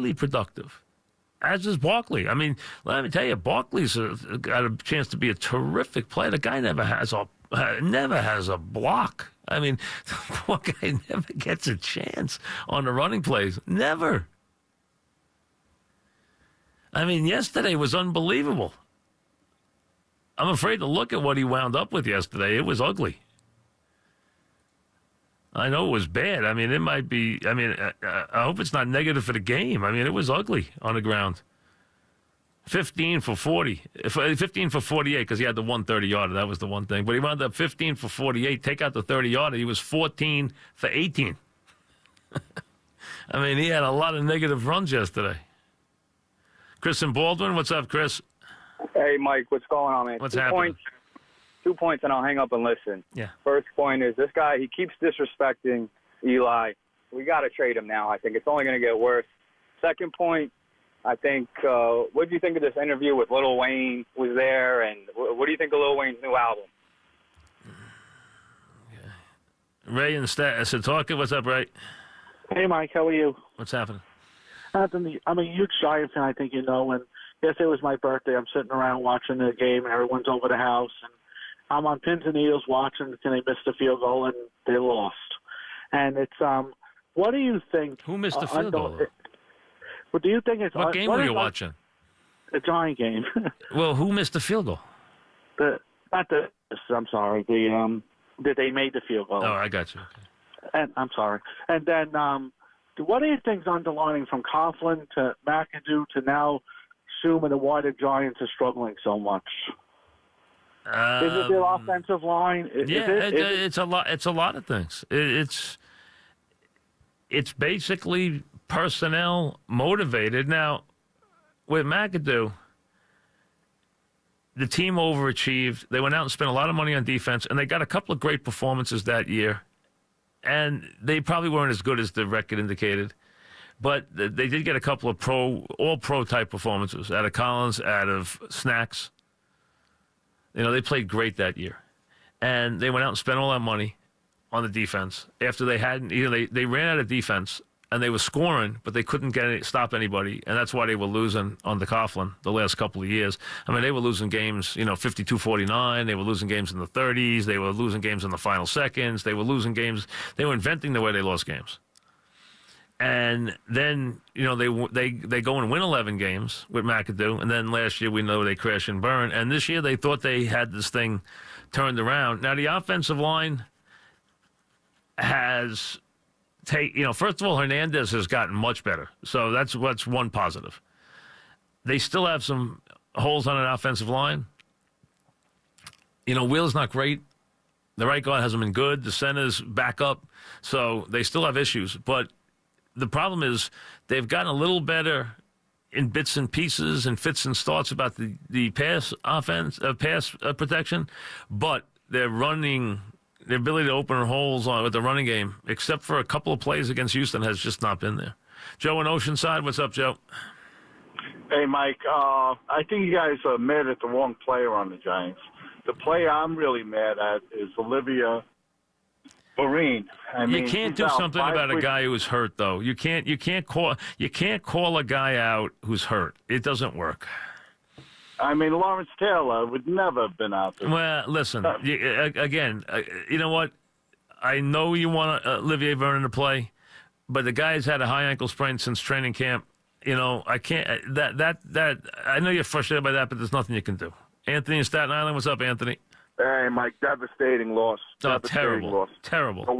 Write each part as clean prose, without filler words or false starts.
highly productive, as is Barkley. I mean, let me tell you, Barkley's got a chance to be a terrific player. The guy never has a block. I mean, the poor guy never gets a chance on the running plays. Never. I mean, yesterday was unbelievable. I'm afraid to look at what he wound up with yesterday. It was ugly. I know it was bad. I mean, it might be. I mean, I hope it's not negative for the game. I mean, it was ugly on the ground. 15 for 40. 15 for 48 because he had the 130-yarder. That was the one thing. But he wound up 15 for 48. Take out the 30-yarder. He was 14 for 18. I mean, he had a lot of negative runs yesterday. Chris and Baldwin, what's up, Chris? Hey, Mike, what's going on, man? What's happening? 2 points, and I'll hang up and listen. Yeah. First point is this guy, he keeps disrespecting Eli. We got to trade him now. I think it's only going to get worse. Second point, I think, what do you think of this interview with Lil Wayne was there, and what do you think of Lil Wayne's new album? Ray and Setauket, what's up, Ray? Hey, Mike, how are you? What's happening? Anthony, I'm a huge Giants fan, I think you know, and yesterday was my birthday. I'm sitting around watching the game, and everyone's over the house, and I'm on pins and needles watching, and they missed the field goal, and they lost. And it's, what do you think? Who missed the field goal? What do you think it's... What game were you watching? The Giant game. Well, who missed the field goal? I'm sorry, that they made the field goal. Oh, I got you. Okay. And I'm sorry. And then, what do you think's underlining from Coughlin to McAdoo to now Schumann and why the Giants are struggling so much? Is it their offensive line? It's a lot. It's a lot of things. It's basically personnel motivated. Now, with McAdoo, the team overachieved. They went out and spent a lot of money on defense, and they got a couple of great performances that year. And they probably weren't as good as the record indicated, but they did get a couple of all-pro type performances out of Collins, out of Snacks. You know, they played great that year. And they went out and spent all that money on the defense after they hadn't, they ran out of defense and they were scoring, but they couldn't stop anybody. And that's why they were losing on the Coughlin the last couple of years. I mean, they were losing games, 52-49. They were losing games in the 30s. They were losing games in the final seconds. They were losing games. They were inventing the way they lost games. And then, they go and win 11 games with McAdoo. And then last year, we know they crash and burn. And this year, they thought they had this thing turned around. Now, the offensive line has first of all, Hernandez has gotten much better. So that's what's one positive. They still have some holes on an offensive line. Wheel's not great. The right guard hasn't been good. The center's back up. So they still have issues. But the problem is they've gotten a little better in bits and pieces and fits and starts about the pass protection. But they're running... Their ability to open holes with the running game, except for a couple of plays against Houston, has just not been there. Joe in Oceanside, what's up, Joe? Hey, Mike. I think you guys are mad at the wrong player on the Giants. The player I'm really mad at is Olivia Marine. You can't do something about a guy who's hurt, though. You can't call a guy out who's hurt. It doesn't work. I mean, Lawrence Taylor would never have been out there. Well, listen, again, you know what? I know you want Olivier Vernon to play, but the guy's had a high ankle sprain since training camp. I can't. That I know you're frustrated by that, but there's nothing you can do. Anthony in Staten Island, what's up, Anthony? Hey, Mike, devastating loss. Terrible. Loss. Terrible. The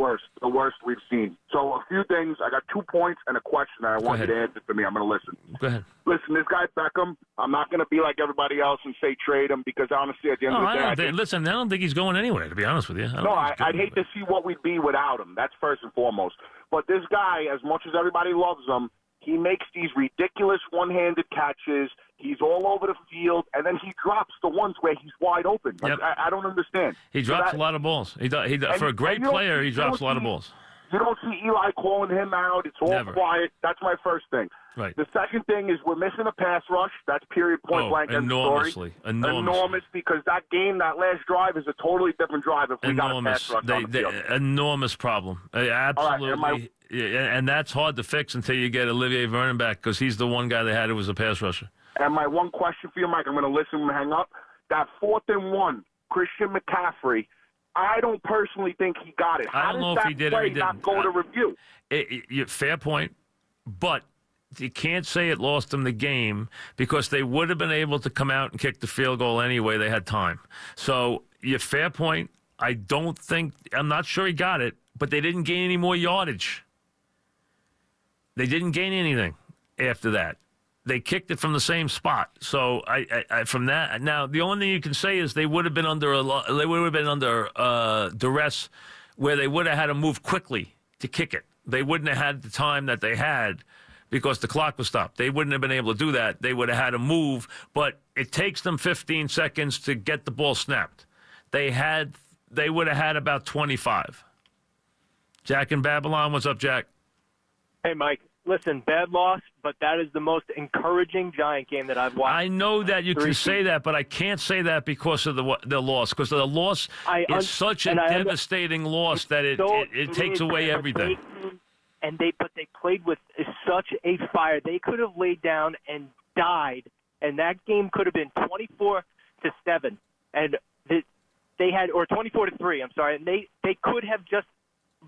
worst we've seen. So a few things. I got 2 points and a question that I want you to answer for me. I'm going to listen. Go ahead. Listen, this guy Beckham, I'm not going to be like everybody else and say trade him because honestly, at the end of the day, I don't think he's going anywhere, to be honest with you. I'd hate to see what we'd be without him. That's first and foremost. But this guy, as much as everybody loves him, he makes these ridiculous one-handed catches. He's all over the field, and then he drops the ones where he's wide open. Like, yep. I don't understand. He drops a lot of balls. For a great player, he drops a lot of balls. You don't see Eli calling him out. It's all Never. quiet. That's my first thing. Right. The second thing is we're missing a pass rush. That's period, point blank. End of story. Enormous, because that last drive is a totally different drive if we got a pass rush on the field. Enormous problem. Absolutely. Right, and that's hard to fix until you get Olivier Vernon back because he's the one guy they had who was a pass rusher. And my one question for you, Mike, I'm going to listen and hang up. That 4th and 1, Christian McCaffrey, I don't personally think he got it. I don't know if he did or he didn't. Not go to review? Fair point, but you can't say it lost them the game because they would have been able to come out and kick the field goal anyway. They had time. So, fair point. I'm not sure he got it, but they didn't gain any more yardage. They didn't gain anything after that. They kicked it from the same spot. So from that now, the only thing you can say is they would have been under duress, where they would have had to move quickly to kick it. They wouldn't have had the time that they had because the clock was stopped. They wouldn't have been able to do that. They would have had to move, but it takes them 15 seconds to get the ball snapped. They would have had about 25. Jack in Babylon, what's up, Jack? Hey, Mike. Listen, bad loss, but that is the most encouraging Giant game that I've watched. I know that you can say that, but I can't say that because of the loss. Because the loss is such a devastating loss that it takes away everything. And they played with such a fire. They could have laid down and died, and that game could have been 24-7, and they had, or 24-3. I'm sorry, and they could have just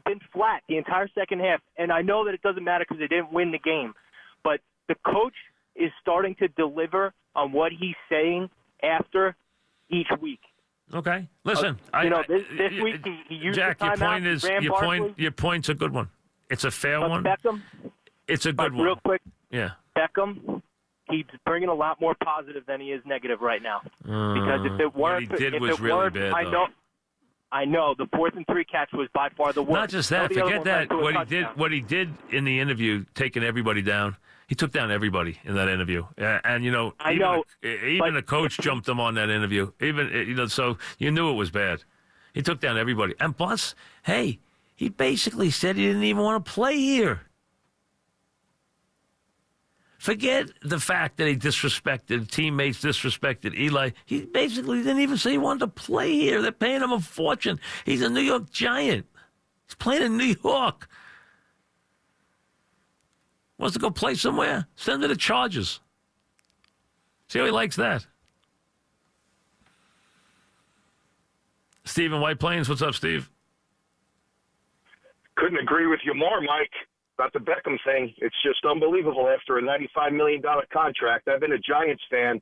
been flat the entire second half. And I know that it doesn't matter because they didn't win the game, but the coach is starting to deliver on what he's saying after each week. Okay, listen. This week he used Jack, the timeout. your point's a good one. It's a fair one. Beckham, it's a good one. Real quick, yeah. Beckham, he's bringing a lot more positive than he is negative right now. Because if it weren't, what he did was really bad. I know the 4th and 3 catch was by far the worst. Not just that. Forget that. What he did in the interview, taking everybody down. He took down everybody in that interview. And even the coach jumped him on that interview. So you knew it was bad. He took down everybody. And plus, hey, he basically said he didn't even want to play here. Forget the fact that he disrespected teammates, disrespected Eli. He basically didn't even say he wanted to play here. They're paying him a fortune. He's a New York Giant. He's playing in New York. Wants to go play somewhere? Send him to the Chargers. See how he likes that. Steve in White Plains. What's up, Steve? Couldn't agree with you more, Mike. About the Beckham thing, it's just unbelievable. After a $95 million contract, I've been a Giants fan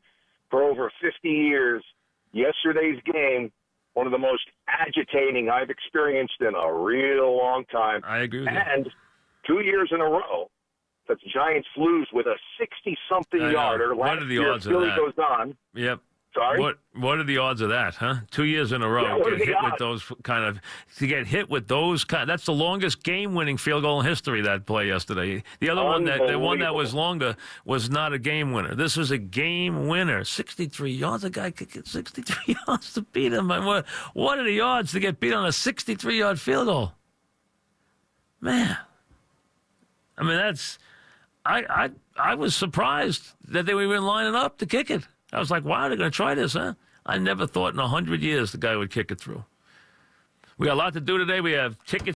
for over 50 years. Yesterday's game, one of the most agitating I've experienced in a real long time. I agree with you. And 2 years in a row that the Giants lose with a 60-something yarder. What are the odds of Philly that? goes on. Yep. Sorry? What are the odds of that, huh? 2 years in a row, What are the odds? That's the longest game-winning field goal in history, that play yesterday. The other one, the one that was longer, was not a game winner. This was a game winner. 63 yards. A guy could get 63 yards to beat him. What are the odds to get beat on a 63-yard field goal? Man. I mean, that's... I was surprised that they were even lining up to kick it. I was like, wow, they're going to try this, huh? I never thought in 100 years the guy would kick it through. We got a lot to do today. We have tickets.